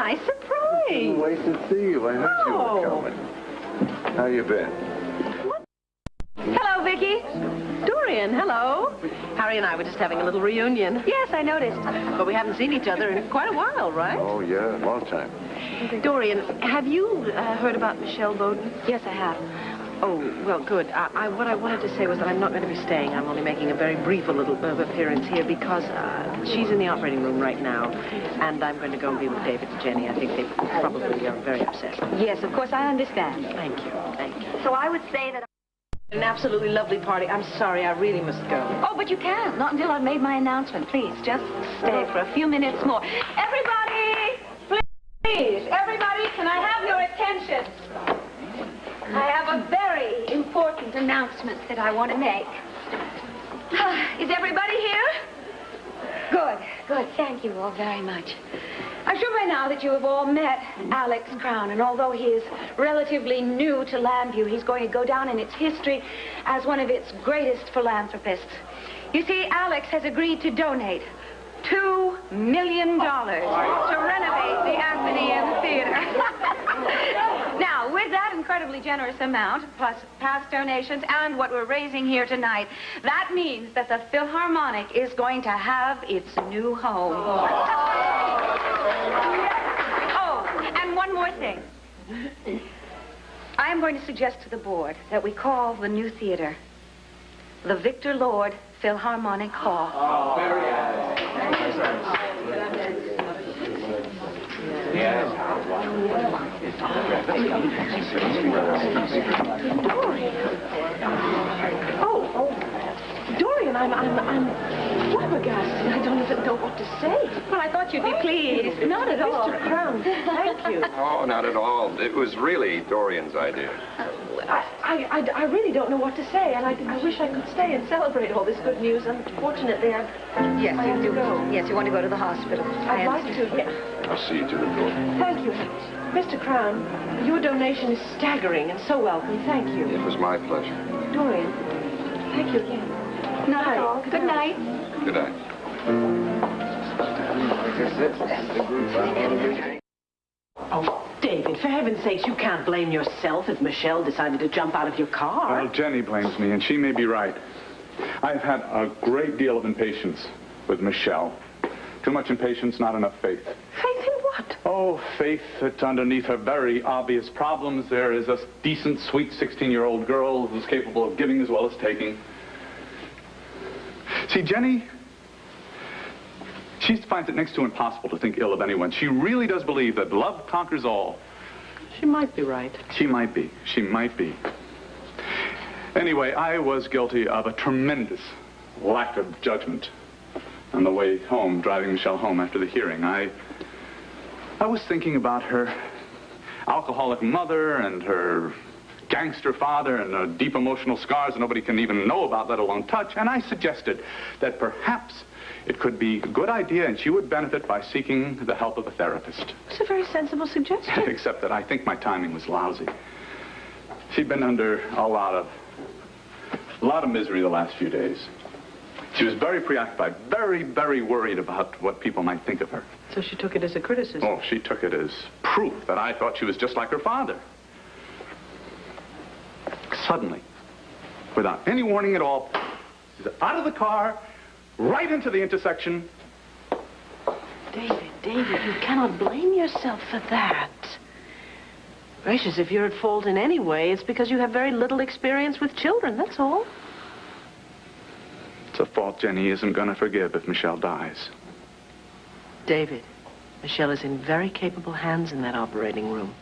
nice surprise. Couldn't wait to see you. I heard you were coming. How you been? Hello, Viki. Dorian, hello. Harry and I were just having a little reunion. Yes, I noticed. But we haven't seen each other in quite a while, right? Oh, yeah, long time. Dorian, have you heard about Michelle Bowden? Yes, I have. Oh, well, good. What I wanted to say was that I'm not going to be staying. I'm only making a very brief little appearance here because she's in the operating room right now, and I'm going to go and be with David and Jenny. I think they probably are very upset. Yes, of course, I understand. Thank you. Thank you. So I would say that... An absolutely lovly party. I'm sorry, I really must go. Oh, but you can't. Not until I've made my announcement. Please, just stay for a few minutes more. Everybody! Please, everybody, can I have your attention? I have a very important announcement that I want to make. Is everybody here? Good, good. Thank you all very much. I'm sure by now that you have all met Alex Crown, and although he is relatively new to Llanview, he's going to go down in its history as one of its greatest philanthropists. You see, Alex has agreed to donate $2 million to renovate the Athenaeum Theater. Now, with that incredibly generous amount, plus past donations and what we're raising here tonight, that means that the Philharmonic is going to have its new home. Oh, and one more thing. I am going to suggest to the board that we call the new theater the Viki Lord Philharmonic Hall. Oh, very nice. Yes. Dorian, I'm flabbergasted. I don't even know what to say. Well, I thought you'd be pleased. Not at all. Mr. Crown, thank you. Oh, not at all. It was really Dorian's idea. I really don't know what to say, and I wish I could stay and celebrate all this good news. Unfortunately, I have to go. Yes, you want to go to the hospital. I'd like to, yeah. I'll see you to the door. Thank you. Mr. Crown, your donation is staggering and so welcome. Thank you. It was my pleasure. Dorian, thank you again. Not at all. Good night. Good night. Oh, David, for heaven's sakes, you can't blame yourself if Michelle decided to jump out of your car. Well, Jenny blames me, and she may be right. I've had a great deal of impatience with Michelle. Too much impatience, not enough faith. Faith in what? Oh, faith that underneath her very obvious problems, there is a decent, sweet 16-year-old girl who's capable of giving as well as taking. See, Jenny, she finds it next to impossible to think ill of anyone. She really does believe that love conquers all. She might be right. She might be. She might be. Anyway, I was guilty of a tremendous lack of judgment on the way home, driving Michelle home after the hearing. I was thinking about her alcoholic mother and her gangster father and the deep emotional scars that nobody can even know about, let alone touch, and I suggested that perhaps it could be a good idea and she would benefit by seeking the help of a therapist. It's a very sensible suggestion. Except that I think my timing was lousy. She'd been under a lot of misery the last few days. She was very preoccupied, very, very worried about what people might think of her. So she took it as a criticism? Oh, she took it as proof that I thought she was just like her father. Suddenly, without any warning at all, she's out of the car, right into the intersection. David, you cannot blame yourself for that. Gracious, if you're at fault in any way, it's because you have very little experience with children, that's all. It's a fault Jenny isn't going to forgive if Michelle dies. David, Michelle is in very capable hands in that operating room.